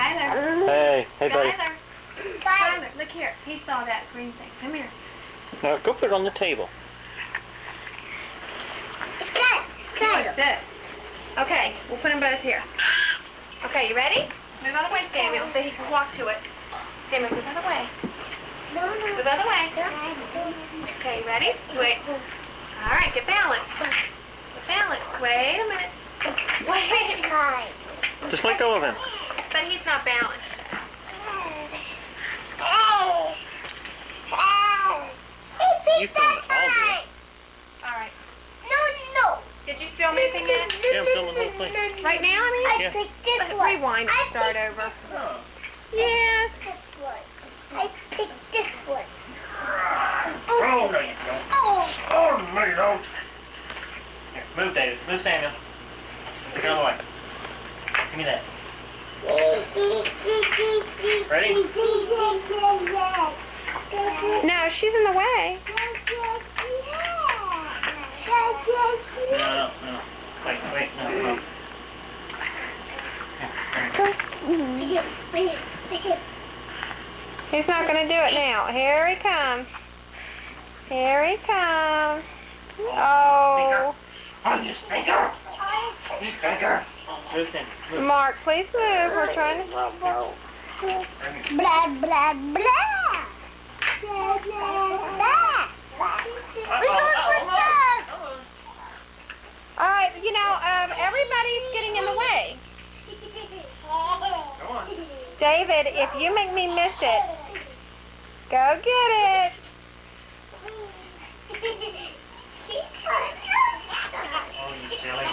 Skylar. Hey, hey, buddy. Skylar, look here. He saw that green thing. Come here. Now go put it on the table. What's this? Okay, we'll put them both here. Okay, you ready? Move out of the way, Samuel, so he can walk to it. Samuel, move out of the way. Move out of the way. Okay, you ready? Wait. All right, get balanced. Get balanced. Wait a minute. Wait. Just let go of him. But he's not balanced. You filmed it. I'll do it. All right. Did you film anything yet? Yeah, I'm filming the whole thing. Right now, I mean? Yeah. Rewind and start over. Oh. Yes. I picked this one. Oh, no, you don't. Oh, no, you don't. Here, move, David. Move, Samuel. Get out of the way. Give me that. Ready? No, she's in the way. No. Wait, no. He's not going to do it now. Here he comes. Here he comes. Oh. Oh, you stinker! You stinker! Move, Sam. Move. Mark, please move. We're trying to... Blah, blah, blah. Blah, blah, blah. All right, you know, everybody's getting in the way. Come on. David, if you make me miss it, go get it. Oh, you silly.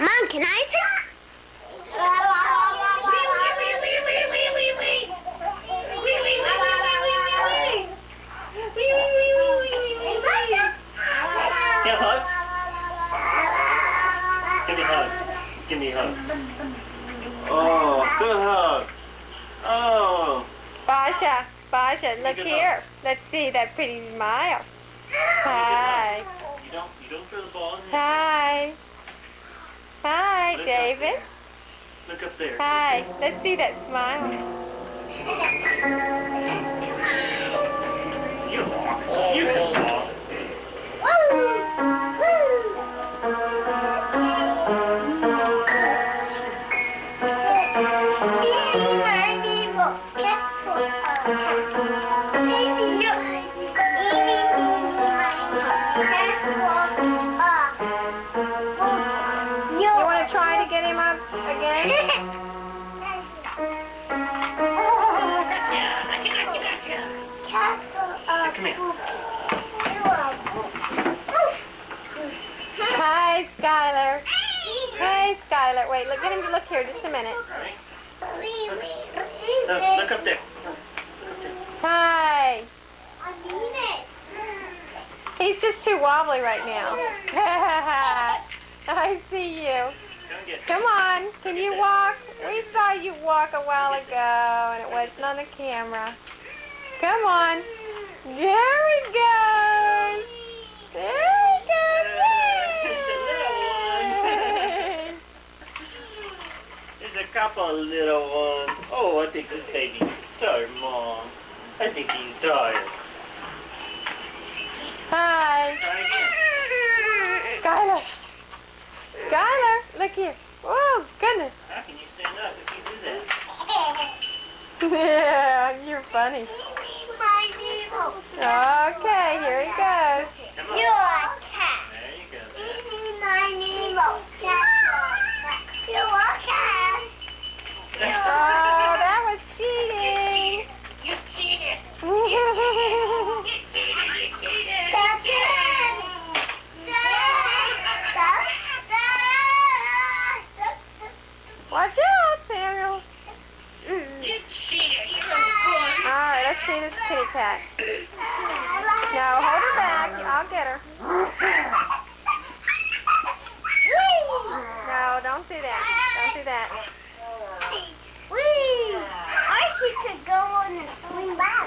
Mom, can I see? Get hugs? Give me hugs. Give me hugs. Oh, good hug. Oh. Basha, look here. Let's see that pretty smile. Hi. You don't throw the ball in there. Hi. Hi, Look up David. there. Look up there. Hi. Let's see that smile. You walk. You can walk. You want to try to get him up again? Come here. Hi, Skylar. Hey, Skylar. Wait, get him to look here just a minute. Ready? Look up there. Hi. He's just too wobbly right now. I see you. Come get it. Come on. Can you walk? We saw you walk a while ago, and it wasn't on the camera. Come on. There he goes. There he goes. There's a couple of little ones. Oh, I think this baby's tired, Mom. I think he's tired. Hi. Try again. Skylar. Skylar, look here. Oh, goodness. How can you stand up if you do that? Yeah, you're funny. Okay, here he goes. Come on. You're a cat. There you go. This is my Nemo. You're a cat. Oh, that was cheating. You cheated. Watch You cheated. out, Samuel. You cheated. All right, let's see this kitty cat. No, hold her back. I'll get her. No, don't do that. Don't do that. Whee! Or she could go on and swing back.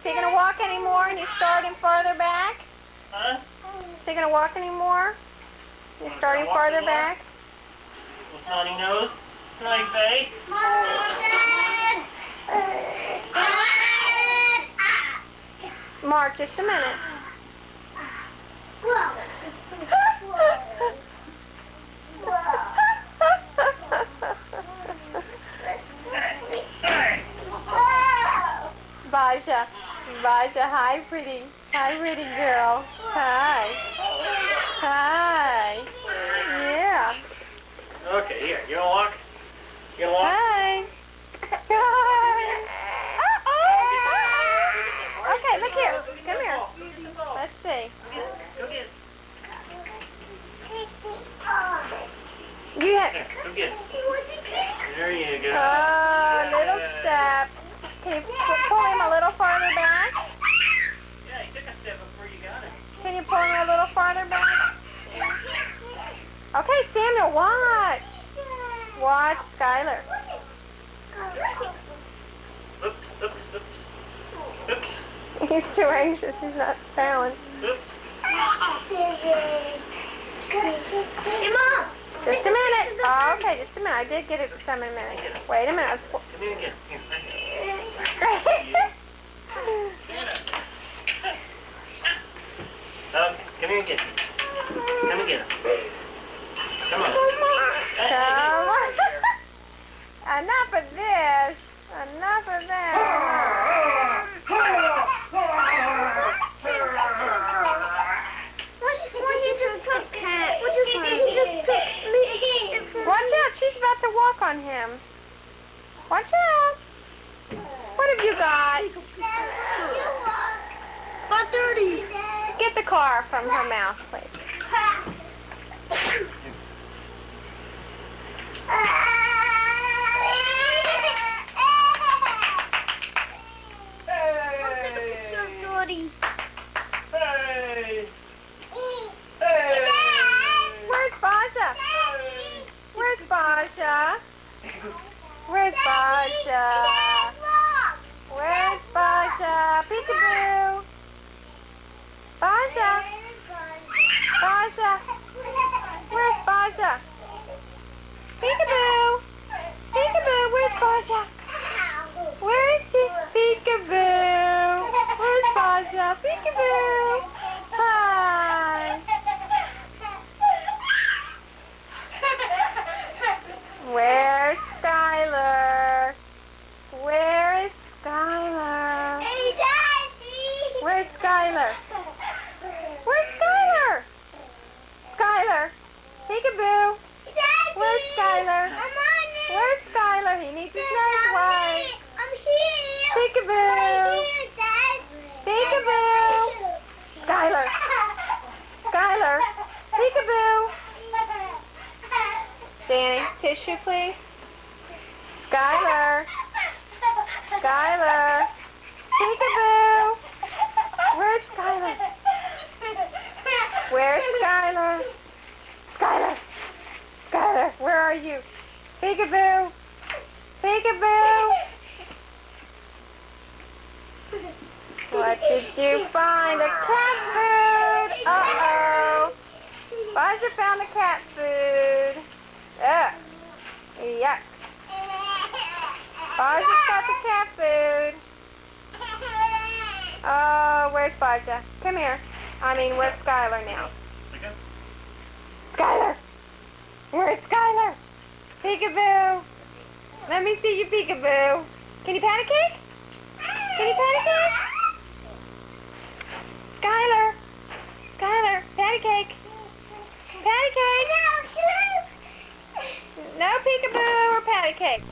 Is he going to walk anymore and you start him farther back? Huh? Is he going to walk anymore? You start him farther back? Little snotty nose, snotty face. Mark, just a minute. Baja. Baja, hi, pretty. Hi, pretty girl. Hi. Hi. Yeah. Okay, here. You gonna walk? You gonna walk? Hi. Hi. Uh-oh. Okay, look here. Come here. Let's see. Go get it. You had... There, go get it. There you go. Oh, little step. Can you pull him a little farther back? Yeah, you took a step before you got him. Can you pull him a little farther back? Okay, Samuel, watch. Watch Skylar. Oops, oops, oops. Oops, He's too anxious. He's not balanced. oops. Just a minute. Oh, okay, just a minute. I did get it some in a minute. Wait a minute. Let's... Come here and get it. Here, right here. Okay, come here and get it. Come and get it. Come on. Come on. Enough of this. Enough of that. Watch out, she's about to walk on him. Watch out. What have you got? About 30. Get the car from her mouth, please. I'll take a picture of Dory. Hey! Where's Baja? Where's Baja? Where's Baja? Where's Baja? Peekaboo. Baja. Baja. Where's Baja? Peekaboo. Peekaboo. Where's Baja? Where is she? Peekaboo. Where's Baja? Peekaboo. Hi. Where's Skylar? Where is Skylar? Hey, Daddy! Where's Skylar? Where's Skylar? Skylar. Peekaboo. Daddy! Where's Skylar? I'm on it! Where's Skylar? He needs his nose wiped. I'm here! Peekaboo. Right here, Dad! Peekaboo. Skylar. Skylar. Peekaboo. Danny, tissue, please. Skylar. Skylar. Peekaboo. Where's Skylar? Where's Skylar? Skylar. Skylar, where are you? Peekaboo. Peekaboo. What did you find? A cat food. Uh-oh. Baja found the cat food. Ugh. Yuck. Baja's got the cat food. Oh, where's Baja? Come here. Where's Skylar now? Skylar! Where's Skylar? Peekaboo! Let me see you, Peekaboo. Can you pat a cake? Can you pat a cake? Skylar! Skylar, patty cake! Patty cake! No peekaboo or patty cake.